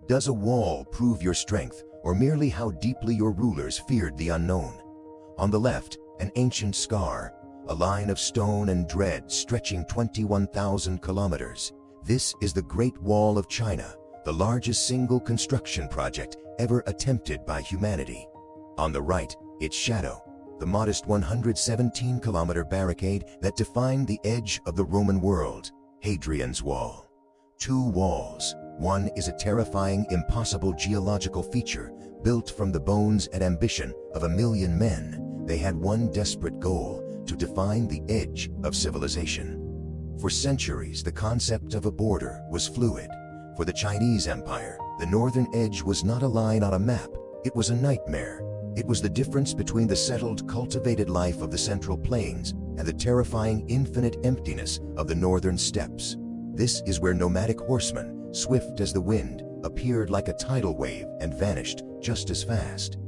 Does a wall prove your strength, or merely how deeply your rulers feared the unknown? On the left, an ancient scar, a line of stone and dread stretching 21,000 kilometers. This is the Great Wall of China, the largest single construction project ever attempted by humanity. On the right, its shadow, the modest 117-kilometer barricade that defined the edge of the Roman world, Hadrian's Wall. Two walls. One is a terrifying, impossible geological feature built from the bones and ambition of 1 million men. They had one desperate goal: to define the edge of civilization. For centuries, the concept of a border was fluid. For the Chinese Empire, the northern edge was not a line on a map. It was a nightmare. It was the difference between the settled, cultivated life of the Central Plains and the terrifying, infinite emptiness of the northern steppes. This is where nomadic horsemen, swift as the wind, appeared like a tidal wave and vanished just as fast.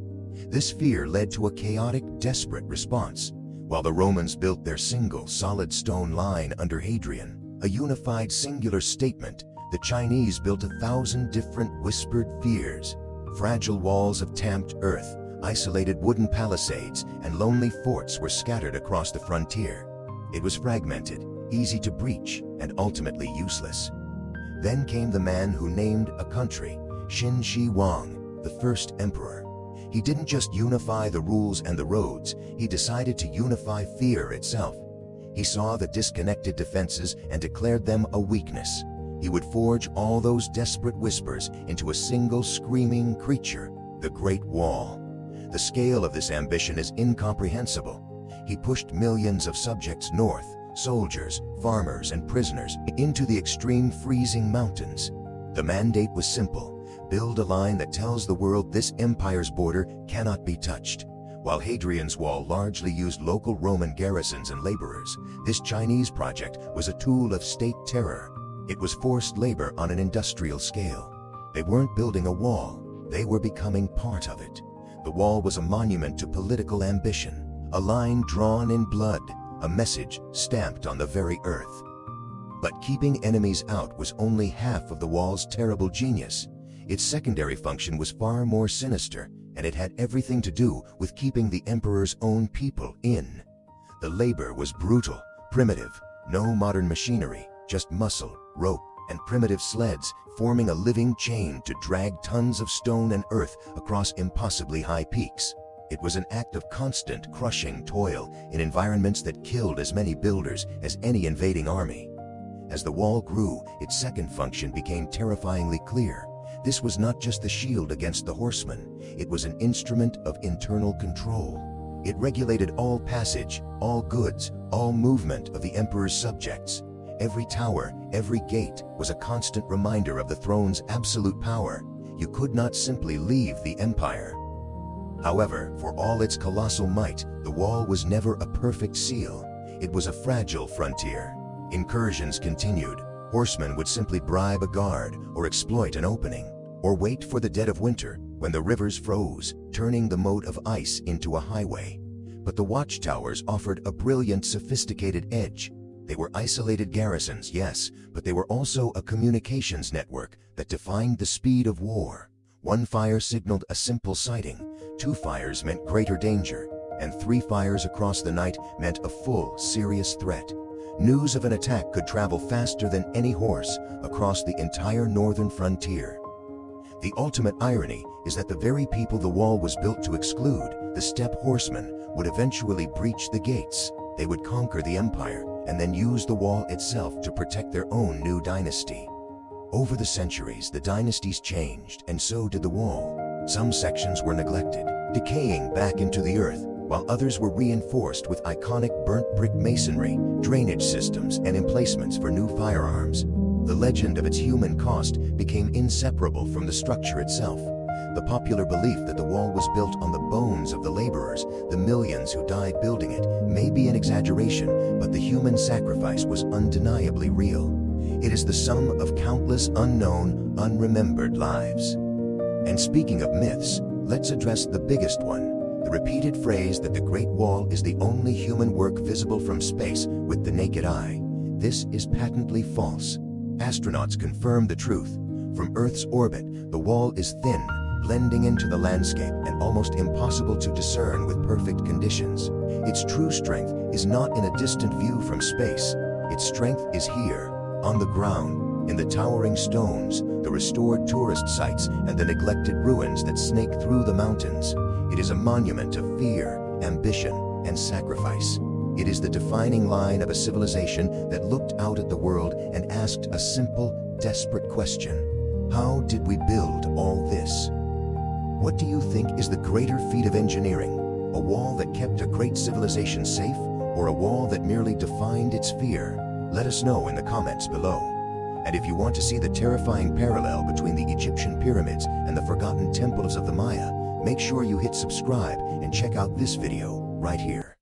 This fear led to a chaotic, desperate response. While the Romans built their single, solid stone line under Hadrian, a unified, singular statement, the Chinese built 1,000 different whispered fears. Fragile walls of tamped earth, isolated wooden palisades, and lonely forts were scattered across the frontier. It was fragmented, easy to breach, and ultimately useless. Then came the man who named a country, Huang, the first emperor. He didn't just unify the rules and the roads, he decided to unify fear itself. He saw the disconnected defenses and declared them a weakness. He would forge all those desperate whispers into a single screaming creature, the Great Wall. The scale of this ambition is incomprehensible. He pushed millions of subjects north, soldiers, farmers, and prisoners, into the extreme freezing mountains. The mandate was simple: build a line that tells the world this empire's border cannot be touched. While Hadrian's Wall largely used local Roman garrisons and laborers, this Chinese project was a tool of state terror. It was forced labor on an industrial scale. They weren't building a wall, they were becoming part of it. The wall was a monument to political ambition, a line drawn in blood, a message stamped on the very earth. But keeping enemies out was only half of the wall's terrible genius. Its secondary function was far more sinister, and it had everything to do with keeping the emperor's own people in. The labor was brutal, primitive, no modern machinery, just muscle, rope, and primitive sleds forming a living chain to drag tons of stone and earth across impossibly high peaks. It was an act of constant, crushing toil in environments that killed as many builders as any invading army. As the wall grew, its second function became terrifyingly clear. This was not just the shield against the horsemen, it was an instrument of internal control. It regulated all passage, all goods, all movement of the emperor's subjects. Every tower, every gate was a constant reminder of the throne's absolute power. You could not simply leave the empire. However, for all its colossal might, the wall was never a perfect seal. It was a fragile frontier. Incursions continued. Horsemen would simply bribe a guard, or exploit an opening, or wait for the dead of winter when the rivers froze, turning the moat of ice into a highway. But the watchtowers offered a brilliant, sophisticated edge. They were isolated garrisons, yes, but they were also a communications network that defined the speed of war. One fire signaled a simple sighting, 2 fires meant greater danger, and 3 fires across the night meant a full, serious threat. News of an attack could travel faster than any horse across the entire northern frontier. The ultimate irony is that the very people the wall was built to exclude, the steppe horsemen, would eventually breach the gates. They would conquer the empire and then use the wall itself to protect their own new dynasty. Over the centuries, the dynasties changed, and so did the wall. Some sections were neglected, decaying back into the earth, while others were reinforced with iconic burnt brick masonry, drainage systems, and emplacements for new firearms. The legend of its human cost became inseparable from the structure itself. The popular belief that the wall was built on the bones of the laborers, the millions who died building it, may be an exaggeration, but the human sacrifice was undeniably real. It is the sum of countless unknown, unremembered lives. And speaking of myths, let's address the biggest one, the repeated phrase that the Great Wall is the only human work visible from space with the naked eye. This is patently false. Astronauts confirm the truth. From Earth's orbit, the wall is thin, blending into the landscape and almost impossible to discern with perfect conditions. Its true strength is not in a distant view from space. Its strength is here, on the ground, in the towering stones, the restored tourist sites, and the neglected ruins that snake through the mountains. It is a monument of fear, ambition, and sacrifice. It is the defining line of a civilization that looked out at the world and asked a simple, desperate question. How did we build all this? What do you think is the greater feat of engineering? A wall that kept a great civilization safe, or a wall that merely defined its fear? Let us know in the comments below. And if you want to see the terrifying parallel between the Egyptian pyramids and the forgotten temples of the Maya, make sure you hit subscribe and check out this video right here.